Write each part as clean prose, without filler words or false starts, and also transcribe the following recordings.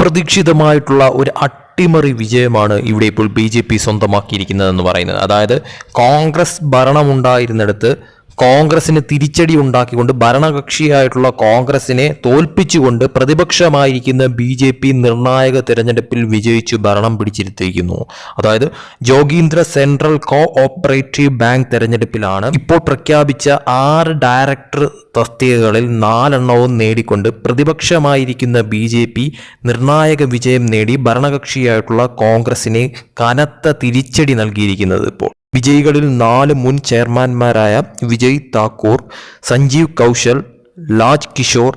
അപ്രതീക്ഷിതമായിട്ടുള്ള ഒരു അട്ടിമറി വിജയമാണ് ഇവിടെ ഇപ്പോൾ BJP സ്വന്തമാക്കിയിരിക്കുന്നതെന്ന് പറയുന്നത്. അതായത് കോൺഗ്രസ് ഭരണമുണ്ടായിരുന്നിടത്ത് കോൺഗ്രസിന് തിരിച്ചടി ഉണ്ടാക്കിക്കൊണ്ട് ഭരണകക്ഷിയായിട്ടുള്ള കോൺഗ്രസിനെ തോൽപ്പിച്ചുകൊണ്ട് പ്രതിപക്ഷമായിരിക്കുന്ന BJP നിർണായക തിരഞ്ഞെടുപ്പിൽ വിജയിച്ചു ഭരണം പിടിച്ചിരുത്തിയിരിക്കുന്നു. അതായത് ജോഗീന്ദ്ര സെൻട്രൽ കോ ഓപ്പറേറ്റീവ് ബാങ്ക് തെരഞ്ഞെടുപ്പിലാണ് ഇപ്പോൾ പ്രഖ്യാപിച്ച 6 ഡയറക്ടർ തസ്തികകളിൽ 4 നേടിക്കൊണ്ട് പ്രതിപക്ഷമായിരിക്കുന്ന BJP നിർണായക വിജയം നേടി ഭരണകക്ഷിയായിട്ടുള്ള കോൺഗ്രസിനെ കനത്ത തിരിച്ചടി നൽകിയിരിക്കുന്നത്. ഇപ്പോൾ വിജയികളിൽ 4 മുൻ ചെയർമാൻമാരായ വിജയ് താക്കൂർ, സഞ്ജീവ് കൗശൽ, ലാജ് കിഷോർ,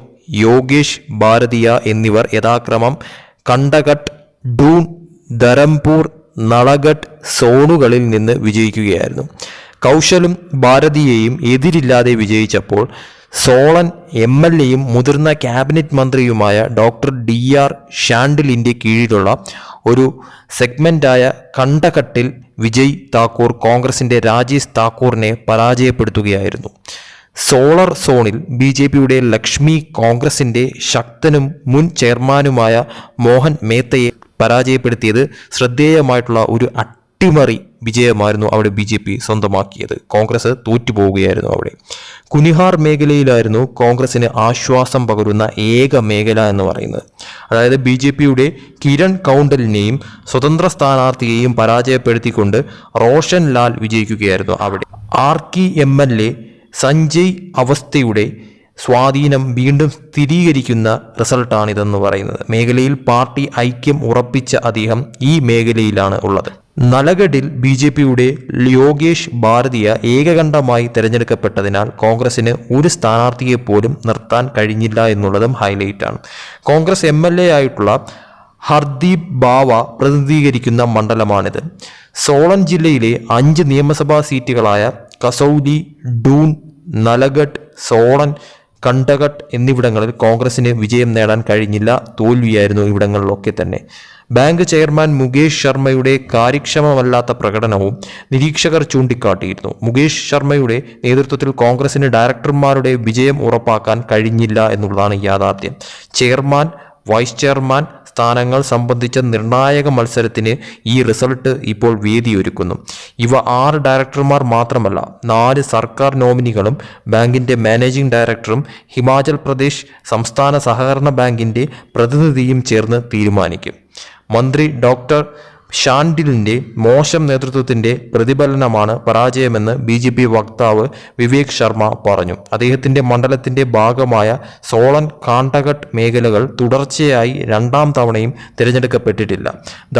യോഗേഷ് ഭാരതിയ എന്നിവർ യഥാക്രമം കണ്ടഘട്ട്, ഡൂൺ, ധരംപൂർ, നളഗഡ് സോണുകളിൽ നിന്ന് വിജയിക്കുകയായിരുന്നു. കൗശലും ഭാരതിയെയും എതിരില്ലാതെ വിജയിച്ചപ്പോൾ സോളൻ MLAയും മുതിർന്ന ക്യാബിനറ്റ് മന്ത്രിയുമായ ഡോക്ടർ DR ഷാൻഡിലിൻ്റെ കീഴിലുള്ള ഒരു സെഗ്മെന്റായ കണ്ടഘട്ടിൽ വിജയ് താക്കൂർ കോൺഗ്രസിന്റെ രാജേഷ് താക്കൂറിനെ പരാജയപ്പെടുത്തുകയായിരുന്നു. സോളർ സോണിൽ BJPയുടെ ലക്ഷ്മി കോൺഗ്രസിന്റെ ശക്തനും മുൻ ചെയർമാനുമായ മോഹൻ മേത്തയെ പരാജയപ്പെടുത്തിയത് ശ്രദ്ധേയമായിട്ടുള്ള ഒരു അട്ടിമറി വിജയമായിരുന്നു അവിടെ BJP സ്വന്തമാക്കിയത്. കോൺഗ്രസ് തോറ്റുപോവുകയായിരുന്നു അവിടെ. കുനിഹാർ മേഖലയിലായിരുന്നു കോൺഗ്രസിന് ആശ്വാസം പകരുന്ന ഏക മേഖല എന്ന് പറയുന്നത്. അതായത് BJPയുടെ കിരൺ കൗണ്ടലിനെയും സ്വതന്ത്ര സ്ഥാനാർത്ഥിയെയും പരാജയപ്പെടുത്തിക്കൊണ്ട് റോഷൻ ലാൽ വിജയിക്കുകയായിരുന്നു അവിടെ. ആർക്കി MLA സഞ്ജയ് അവസ്ഥയുടെ സ്വാധീനം വീണ്ടും സ്ഥിരീകരിക്കുന്ന റിസൾട്ടാണിതെന്ന് പറയുന്നത്. മേഖലയിൽ പാർട്ടി ഐക്യം ഉറപ്പിച്ച അദ്ദേഹം ഈ മേഖലയിലാണ് ഉള്ളത്. നലഗഡിൽ BJPയുടെ യോഗേഷ് ഭാരതിയ ഏകകണ്ഠമായി തിരഞ്ഞെടുക്കപ്പെട്ടതിനാൽ കോൺഗ്രസിന് ഒരു സ്ഥാനാർത്ഥിയെ പോലും നിർത്താൻ കഴിഞ്ഞില്ല എന്നുള്ളതും ഹൈലൈറ്റാണ്. കോൺഗ്രസ് MLA ആയിട്ടുള്ള ഹർദീപ് ബാവ പ്രതിനിധീകരിക്കുന്ന മണ്ഡലമാണിത്. സോളൻ ജില്ലയിലെ 5 നിയമസഭാ സീറ്റുകളായ കസൗലി, ഡൂൺ, നലഗഡ്, സോളൻ, കണ്ടഘട്ട് എന്നിവിടങ്ങളിൽ കോൺഗ്രസിന് വിജയം നേടാൻ കഴിഞ്ഞില്ല. തോൽവിയായിരുന്നു ഇവിടങ്ങളിലൊക്കെ തന്നെ. ബാങ്ക് ചെയർമാൻ മുകേഷ് ശർമ്മയുടെ കാര്യക്ഷമമല്ലാത്ത പ്രകടനവും നിരീക്ഷകർ ചൂണ്ടിക്കാട്ടിയിരുന്നു. മുകേഷ് ശർമ്മയുടെ നേതൃത്വത്തിൽ കോൺഗ്രസിന് ഡയറക്ടർമാരുടെ വിജയം ഉറപ്പാക്കാൻ കഴിഞ്ഞില്ല എന്നുള്ളതാണ് യാഥാർത്ഥ്യം. ചെയർമാൻ, വൈസ് ചെയർമാൻ സ്ഥാനങ്ങൾ സംബന്ധിച്ച നിർണായക മത്സരത്തിന് ഈ റിസൾട്ട് ഇപ്പോൾ വേദിയൊരുക്കുന്നു. ഇവ 6 ഡയറക്ടർമാർ മാത്രമല്ല, 4 സർക്കാർ നോമിനികളും ബാങ്കിൻ്റെ മാനേജിംഗ് ഡയറക്ടറും ഹിമാചൽ പ്രദേശ് സംസ്ഥാന സഹകരണ ബാങ്കിൻ്റെ പ്രതിനിധിയും ചേർന്ന് തീരുമാനിക്കും. മന്ത്രി ഡോക്ടർ ഷാൻഡിലിൻ്റെ മോശം നേതൃത്വത്തിൻ്റെ പ്രതിഫലനമാണ് പരാജയമെന്ന് BJP വക്താവ് വിവേക് ശർമ്മ പറഞ്ഞു. അദ്ദേഹത്തിൻ്റെ മണ്ഡലത്തിൻ്റെ ഭാഗമായ സോളൻ, കാണ്ടഘട്ട് മേഖലകൾ തുടർച്ചയായി 2ാം തവണയും തിരഞ്ഞെടുക്കപ്പെട്ടിട്ടില്ല.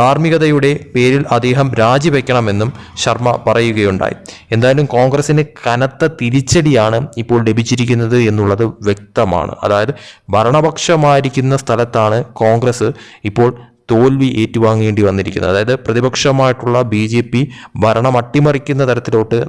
ധാർമ്മികതയുടെ പേരിൽ അദ്ദേഹം രാജിവെക്കണമെന്നും ശർമ്മ പറയുകയുണ്ടായി. എന്തായാലും കോൺഗ്രസിന് കനത്ത തിരിച്ചടിയാണ് ഇപ്പോൾ ലഭിച്ചിരിക്കുന്നത് എന്നുള്ളത് വ്യക്തമാണ്. അതായത് ഭരണപക്ഷമായിരിക്കുന്ന സ്ഥലത്താണ് കോൺഗ്രസ് ഇപ്പോൾ തോൽവി ഏറ്റുവാങ്ങേണ്ടി വന്നിരിക്കുന്നത്. അതായത് പ്രതിപക്ഷമായിട്ടുള്ള BJP ഭരണം അട്ടിമറിക്കുന്ന തരത്തിലോട്ട്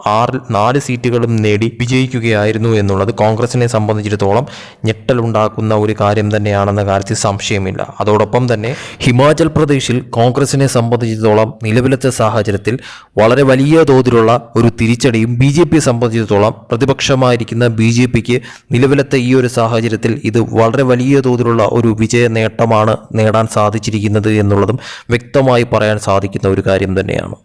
4 സീറ്റുകളും നേടി വിജയിക്കുകയായിരുന്നു എന്നുള്ളത് കോൺഗ്രസിനെ സംബന്ധിച്ചിടത്തോളം ഞെട്ടലുണ്ടാക്കുന്ന ഒരു കാര്യം തന്നെയാണെന്ന കാര്യത്തിൽ സംശയമില്ല. അതോടൊപ്പം തന്നെ ഹിമാചൽ പ്രദേശിൽ കോൺഗ്രസിനെ സംബന്ധിച്ചിടത്തോളം നിലവിലത്തെ സാഹചര്യത്തിൽ വളരെ വലിയ തോതിലുള്ള ഒരു തിരിച്ചടിയും BJPയെ സംബന്ധിച്ചിടത്തോളം പ്രതിപക്ഷമായിരിക്കുന്ന BJPക്ക് നിലവിലത്തെ ഈ ഒരു സാഹചര്യത്തിൽ ഇത് വളരെ വലിയ തോതിലുള്ള ഒരു വിജയ നേട്ടമാണ് നേടാൻ സാധിച്ചിരിക്കുന്നത് എന്നുള്ളതും വ്യക്തമായി പറയാൻ സാധിക്കുന്ന ഒരു കാര്യം തന്നെയാണ്.